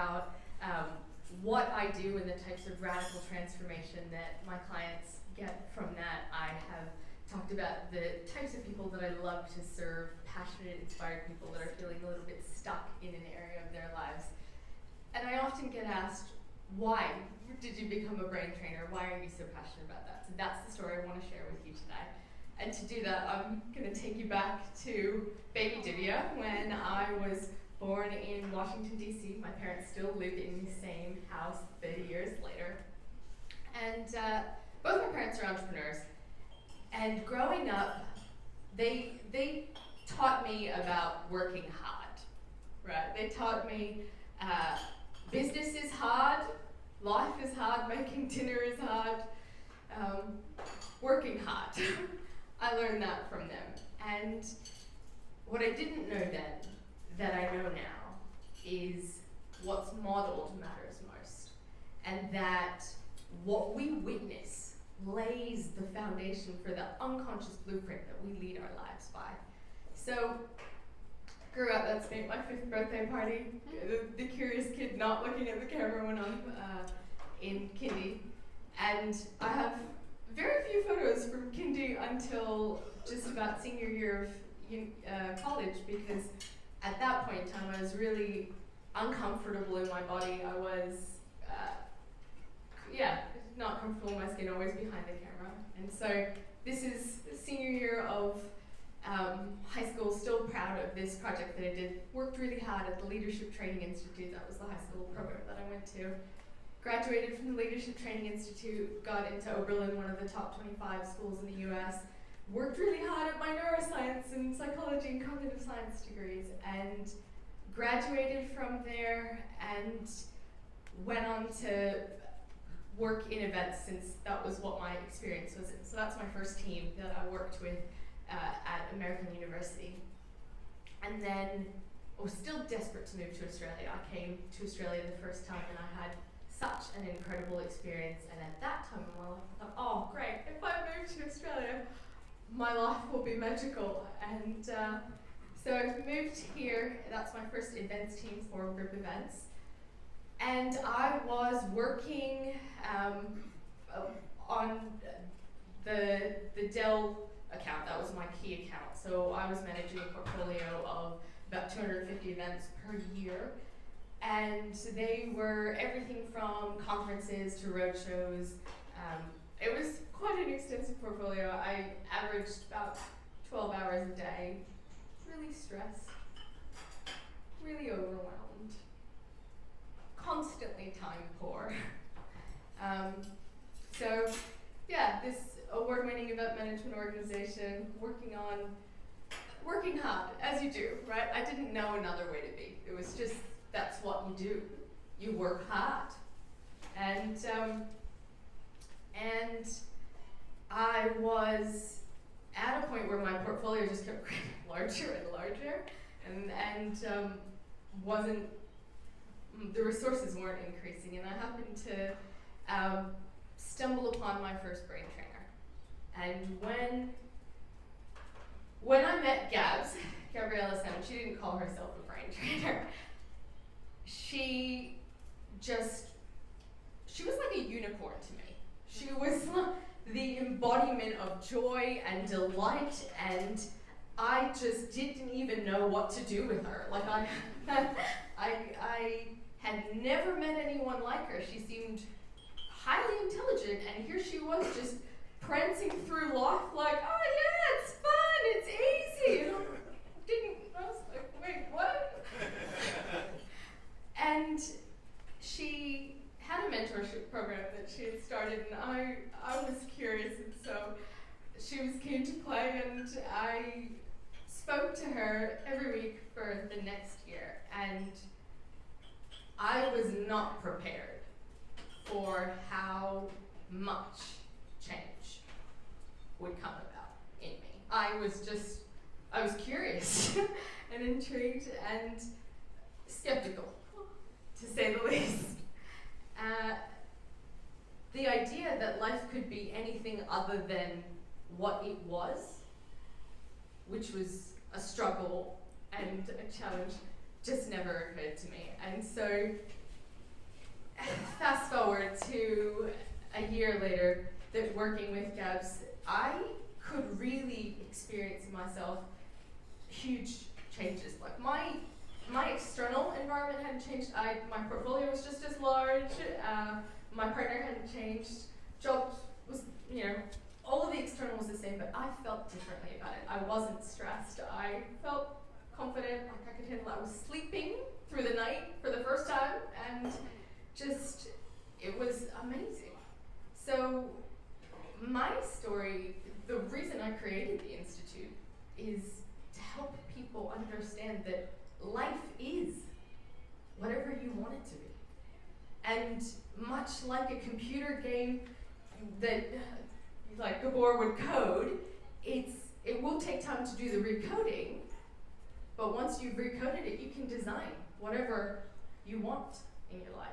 about what I do and the types of radical transformation that my clients get from that. I have talked about the types of people that I love to serve, passionate, inspired people that are feeling a little bit stuck in an area of their lives. And I often get asked, why did you become a brain trainer? Why are you so passionate about that? So that's the story I want to share with you today. And to do that, I'm going to take you back to baby Divya when I was born in Washington, D.C. My parents still live in the same house 30 years later. And both my parents are entrepreneurs. And growing up, they taught me about working hard, right? They taught me business is hard, life is hard, making dinner is hard, working hard. I learned that from them. And what I didn't know then, that I know now, is what's modeled matters most. And that what we witness lays the foundation for the unconscious blueprint that we lead our lives by. So, grew up, that's me, my 5th birthday party, the curious kid not looking at the camera when I'm in kindy. And I have very few photos from kindy until just about senior year of college, because at that point in time I was really uncomfortable in my body. I was, not comfortable in my skin, always behind the camera. And so this is senior year of high school, still proud of this project that I did. Worked really hard at the Leadership Training Institute. That was the high school program that I went to. Graduated from the Leadership Training Institute, got into Oberlin, one of the top 25 schools in the US. Worked really hard at my neuroscience and psychology and cognitive science degrees, and graduated from there and went on to work in events, since that was what my experience was in. So that's my first team that I worked with at American University. And then I was still desperate to move to Australia. I came to Australia the first time and I had such an incredible experience. And at that time in my life, I thought, oh great, if I move to Australia, my life will be magical. And so I moved here. That's my first events team for group events. And I was working on the Dell account. That was my key account. So I was managing a portfolio of about 250 events per year. And they were everything from conferences to roadshows. It was quite an extensive portfolio. I averaged about 12 hours a day. Really stressed, really overwhelmed, constantly time poor. So yeah, this award-winning event management organization, working hard, as you do, right? I didn't know another way to be. It was just, that's what you do. You work hard. And I was at a point where my portfolio just kept getting larger and larger, and the resources weren't increasing, and I happened to stumble upon my first brain trainer. And when I met Gabriella Salmon, she didn't call herself a brain trainer. She was like a unicorn to me. She was the embodiment of joy and delight, and I just didn't even know what to do with her. Like I had never met anyone like her. She seemed highly intelligent, and here she was just prancing through life like, oh yeah, it's fun, it's easy. And I was like, wait, what? And she had a mentorship program that she had started, and I was curious, and so she was keen to play, and I spoke to her every week for the next year, and I was not prepared for how much change would come about in me. I was curious and intrigued and skeptical, to say the least. The idea that life could be anything other than what it was, which was a struggle and a challenge, just never occurred to me. And so forward to a year later, that working with Gabs, I could really experience in myself huge changes. Like my external environment hadn't changed. My portfolio was just as large. My partner hadn't changed. Job was, all of the external was the same, but I felt differently about it. I wasn't stressed. I felt confident, like I could handle it. I was sleeping through the night for the first time, and just, it was amazing. So my story, the reason I created the Institute is to help people understand that life is whatever you want it to be. And much like a computer game that, like Gabor would code, it will take time to do the recoding, but once you've recoded it, you can design whatever you want in your life.